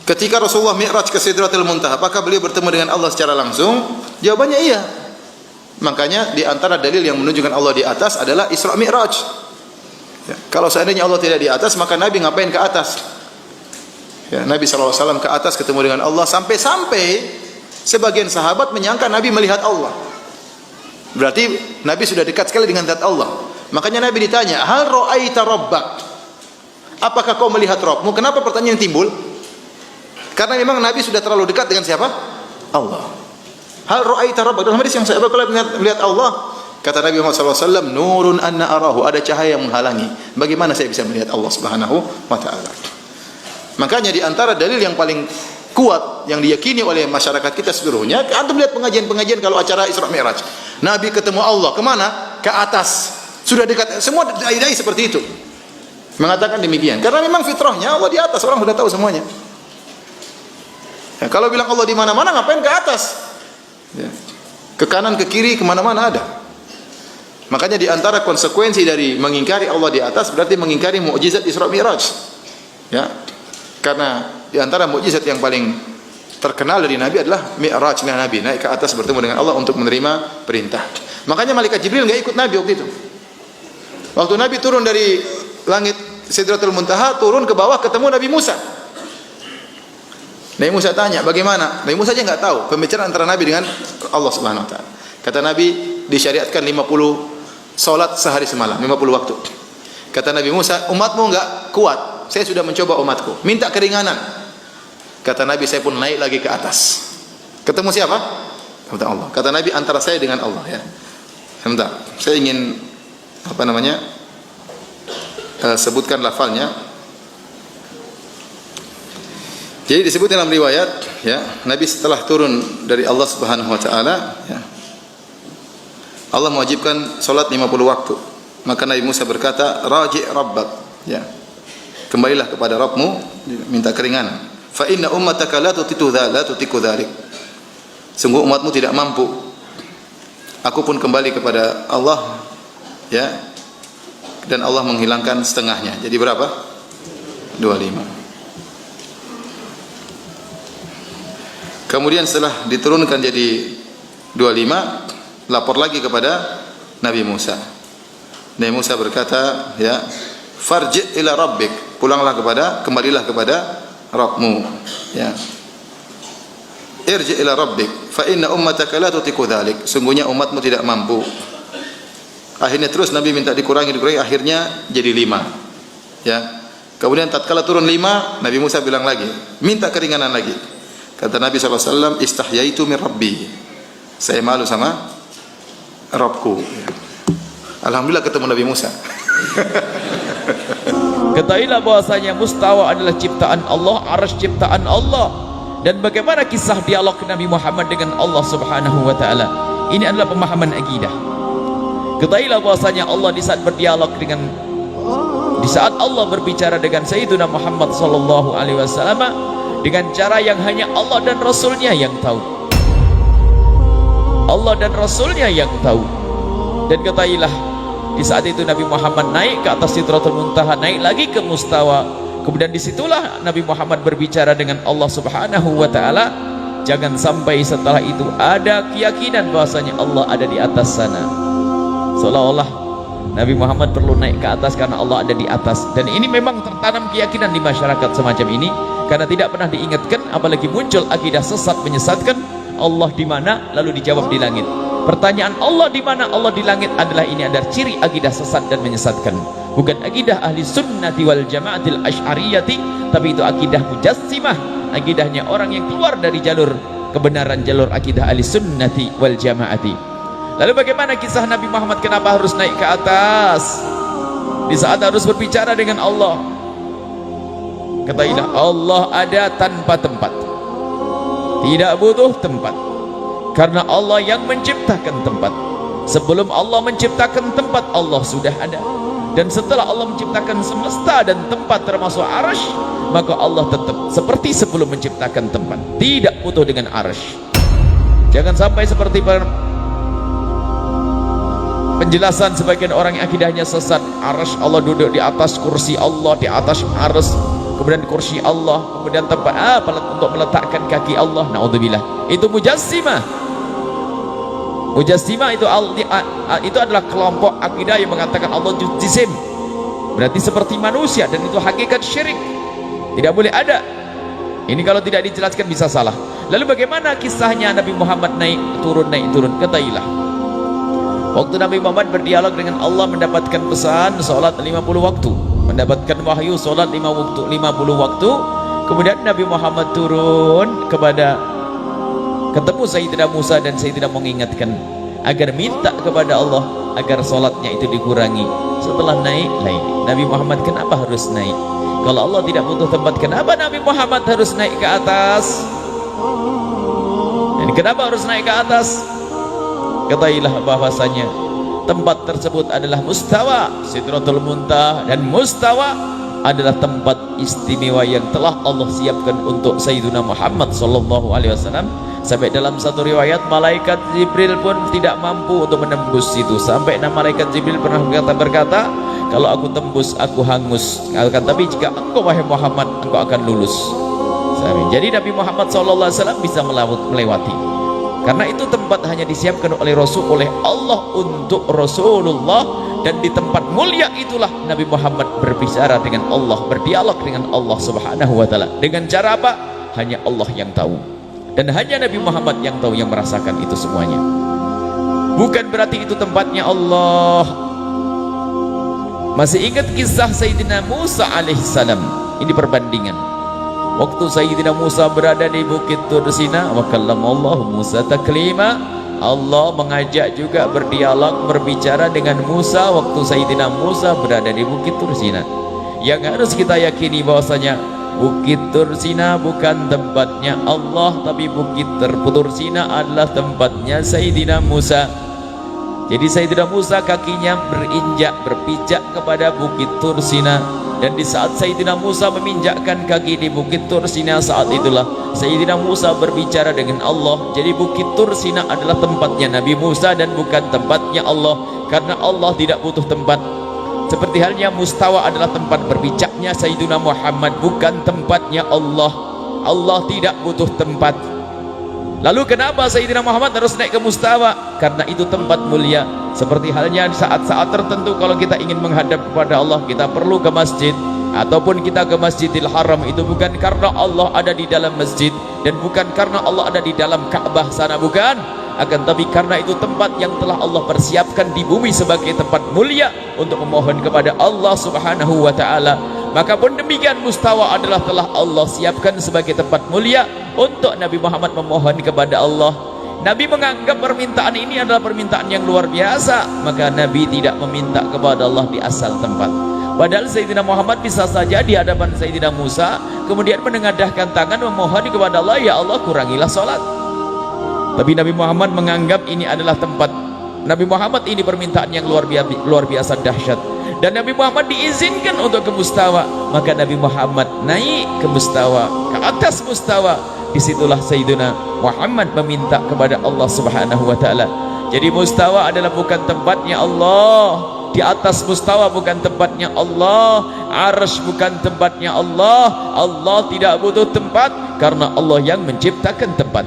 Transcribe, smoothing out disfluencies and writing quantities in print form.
Ketika Rasulullah Mi'raj ke Sidratul Muntaha, apakah beliau bertemu dengan Allah secara langsung? Jawabannya iya. Makanya di antara dalil yang menunjukkan Allah di atas adalah Isra Mi'raj. Ya, kalau seandainya Allah tidak di atas, maka Nabi ngapain ke atas? Ya, Nabi SAW ke atas ketemu dengan Allah, sampai-sampai sebagian sahabat menyangka Nabi melihat Allah. Berarti Nabi sudah dekat sekali dengan zat Allah. Makanya Nabi ditanya, hal ra'aita rabbak? Apakah kau melihat Rabbmu? Kenapa pertanyaan timbul? Karena memang Nabi sudah terlalu dekat dengan siapa? Allah. Hal ra'aita rabbak? Dalam hadis yang saya baca, melihat Allah. Kata Nabi Muhammad SAW, nurun anna arahu, ada cahaya yang menghalangi. Bagaimana saya bisa melihat Allah Subhanahu wa ta'ala? Makanya di antara dalil yang paling kuat yang diyakini oleh masyarakat kita seluruhnya, antum lihat pengajian-pengajian kalau acara Isra Mi'raj. Nabi ketemu Allah, kemana? Ke atas. Sudah dekat. Semua dai-dai seperti itu mengatakan demikian. Karena memang fitrahnya Allah di atas, orang sudah tahu semuanya. Ya, kalau bilang Allah di mana-mana, ngapain ke atas? Ya. Ke kanan, ke kiri, kemana-mana ada. Makanya di antara konsekuensi dari mengingkari Allah di atas berarti mengingkari mukjizat Isra Mi'raj. Ya. Karena di antara mukjizat yang paling terkenal dari Nabi adalah Mi'rajnya Nabi, naik ke atas bertemu dengan Allah untuk menerima perintah. Makanya malaikat Jibril enggak ikut Nabi waktu itu. Waktu Nabi turun dari langit Sidratul Muntaha, turun ke bawah ketemu Nabi Musa. Nabi Musa tanya, bagaimana? Nabi Musa aja enggak tahu pembicaraan antara Nabi dengan Allah Subhanahu wa taala. Kata Nabi, disyariatkan 50 salat sehari semalam, 50 waktu. Kata Nabi Musa, umatmu enggak kuat. Saya sudah mencoba umatku, minta keringanan. Kata Nabi, saya pun naik lagi ke atas. Ketemu siapa? Kata Allah. Kata Nabi, antara saya dengan Allah, ya. Sebentar, saya ingin sebutkan lafalnya. Jadi disebut dalam riwayat, ya, Nabi setelah turun dari Allah Subhanahu wa taala, ya, Allah mewajibkan salat 50 waktu. Maka Nabi Musa berkata, raji' rabbak, ya. Kembalilah kepada Rabbmu, minta keringanan. Fa inna ummataka la tutiku dzalik. Sungguh umatmu tidak mampu. Aku pun kembali kepada Allah, ya. Dan Allah menghilangkan setengahnya. Jadi berapa? 25. Kemudian setelah diturunkan jadi 25, lapor lagi kepada Nabi Musa. Nabi Musa berkata, ya, farji' ila rabbik, kembalilah kepada Rabbmu, ya. Irji' ila rabbik fa inna ummataka la tutiku dzalik. Sungguhnya umatmu tidak mampu. Akhirnya terus Nabi minta dikurangi, akhirnya jadi 5. Ya. Kemudian tatkala turun 5, Nabi Musa bilang lagi, minta keringanan lagi. Kata Nabi SAW, istahyaitu min rabbi. Saya malu sama Rabbku. Alhamdulillah ketemu Nabi Musa. Ketahuilah bahwasanya mustawa adalah ciptaan Allah, arsy ciptaan Allah. Dan bagaimana kisah dialog Nabi Muhammad dengan Allah Subhanahu wa taala? Ini adalah pemahaman akidah. Ketahuilah bahwasanya Allah di saat Allah berbicara dengan Sayyidina Muhammad sallallahu alaihi wasallam dengan cara yang hanya Allah dan Rasulnya yang tahu. Allah dan Rasulnya yang tahu. Dan ketahuilah, di saat itu Nabi Muhammad naik ke atas Sidratul Muntaha, naik lagi ke mustawa. Kemudian disitulah Nabi Muhammad berbicara dengan Allah Subhanahu wa ta'ala. Jangan sampai setelah itu ada keyakinan bahwasanya Allah ada di atas sana, seolah-olah Nabi Muhammad perlu naik ke atas karena Allah ada di atas. Dan ini memang tertanam keyakinan di masyarakat semacam ini, karena tidak pernah diingatkan, apalagi muncul akidah sesat menyesatkan. Allah di mana? Lalu dijawab di langit. Pertanyaan Allah di mana, Allah di langit adalah ini adalah ciri akidah sesat dan menyesatkan. Bukan akidah ahli sunnati wal jamaatil asy'ariyati, tapi itu akidah mujassimah, akidahnya orang yang keluar dari jalur kebenaran, jalur akidah ahli sunnati wal jamaati. Lalu bagaimana kisah Nabi Muhammad, kenapa harus naik ke atas di saat harus berbicara dengan Allah? Ketahuilah, Allah ada tanpa tempat, tidak butuh tempat, karena Allah yang menciptakan tempat. Sebelum Allah menciptakan tempat, Allah sudah ada. Dan setelah Allah menciptakan semesta dan tempat termasuk arsy, maka Allah tetap seperti sebelum menciptakan tempat, tidak butuh dengan arsy. Jangan sampai seperti penjelasan sebagian orang yang akidahnya sesat, arsy Allah duduk di atas kursi Allah, di atas arsy. kemudian kursi Allah, kemudian tempat untuk meletakkan kaki Allah. Naudzubillah. Itu mujassimah. Mujassimah itu adalah kelompok akidah yang mengatakan Allah jisim, berarti seperti manusia, dan itu hakikat syirik, tidak boleh ada. Ini kalau tidak dijelaskan bisa salah. Lalu bagaimana kisahnya Nabi Muhammad naik turun? Katailah, waktu Nabi Muhammad berdialog dengan Allah, mendapatkan pesan sholat 50 waktu, mendapatkan wahyu sholat 50 waktu. Kemudian Nabi Muhammad turun ketemu Sayyidina Musa, dan Sayyidina mengingatkan agar minta kepada Allah agar sholatnya itu dikurangi. Setelah naik lagi, Nabi Muhammad kenapa harus naik? Kalau Allah tidak butuh tempat, kenapa Nabi Muhammad harus naik ke atas? Dan kenapa harus naik ke atas? Katailah bahwasanya tempat tersebut adalah mustawa Sidratul Muntaha, dan mustawa adalah tempat istimewa yang telah Allah siapkan untuk Sayyidina Muhammad sallallahu alaihi wasallam. Sampai dalam satu riwayat, malaikat Jibril pun tidak mampu untuk menembus itu. Sampai malaikat Jibril pernah berkata, kalau aku tembus aku hangus, tapi jika engkau wahai Muhammad, engkau akan lulus. Jadi Nabi Muhammad SAW bisa melewati, karena itu tempat hanya disiapkan oleh Allah untuk Rasulullah. Dan di tempat mulia itulah Nabi Muhammad berbicara dengan Allah, berdialog dengan Allah Subhanahu wa ta'ala. Dengan cara apa? Hanya Allah yang tahu, dan hanya Nabi Muhammad yang tahu, yang merasakan itu semuanya. Bukan berarti itu tempatnya Allah. Masih ingat kisah Sayyidina Musa alaihissalam? Ini perbandingan. Waktu Sayyidina Musa berada di Bukit Tur Sina, wa kallamallahu Musa taklima. Allah mengajak juga berdialog, berbicara dengan Musa waktu Sayyidina Musa berada di Bukit Tur Sina. Yang harus kita yakini bahwasanya Bukit Tur Sina bukan tempatnya Allah, tapi Bukit Tur Sina adalah tempatnya Sayyidina Musa. Jadi Sayyidina Musa kakinya berpijak kepada Bukit Tur Sina, dan di saat Sayyidina Musa meminjakkan kaki di Bukit Tur Sina, saat itulah Sayyidina Musa berbicara dengan Allah. Jadi Bukit Tur Sina adalah tempatnya Nabi Musa dan bukan tempatnya Allah, karena Allah tidak butuh tempat. Seperti halnya mustawa adalah tempat berbijaknya Sayyidina Muhammad, bukan tempatnya Allah. Allah tidak butuh tempat. Lalu kenapa Sayyidina Muhammad harus naik ke mustawa? Karena itu tempat mulia. Seperti halnya saat-saat tertentu kalau kita ingin menghadap kepada Allah, kita perlu ke masjid, ataupun kita ke Masjidil Haram. Itu bukan karena Allah ada di dalam masjid, dan bukan karena Allah ada di dalam Ka'bah sana, bukan, akan tapi karena itu tempat yang telah Allah persiapkan di bumi sebagai tempat mulia untuk memohon kepada Allah Subhanahu wa ta'ala. Maka pun demikian, mustawa adalah telah Allah siapkan sebagai tempat mulia untuk Nabi Muhammad memohon kepada Allah. Nabi menganggap permintaan ini adalah permintaan yang luar biasa, maka Nabi tidak meminta kepada Allah di asal tempat. Padahal Sayyidina Muhammad bisa saja di hadapan Sayyidina Musa kemudian menengadahkan tangan memohon kepada Allah, ya Allah kurangilah sholat. Tapi Nabi Muhammad menganggap ini adalah tempat. Nabi Muhammad ini permintaan yang luar biasa dahsyat, dan Nabi Muhammad diizinkan untuk ke mustawa. Maka Nabi Muhammad naik ke mustawa, ke atas mustawa. Disitulah Sayyidina Muhammad meminta kepada Allah Subhanahu wa ta'ala. Jadi mustawa adalah bukan tempatnya Allah, di atas mustawa bukan tempatnya Allah, arsy bukan tempatnya Allah. Allah tidak butuh tempat, karena Allah yang menciptakan tempat.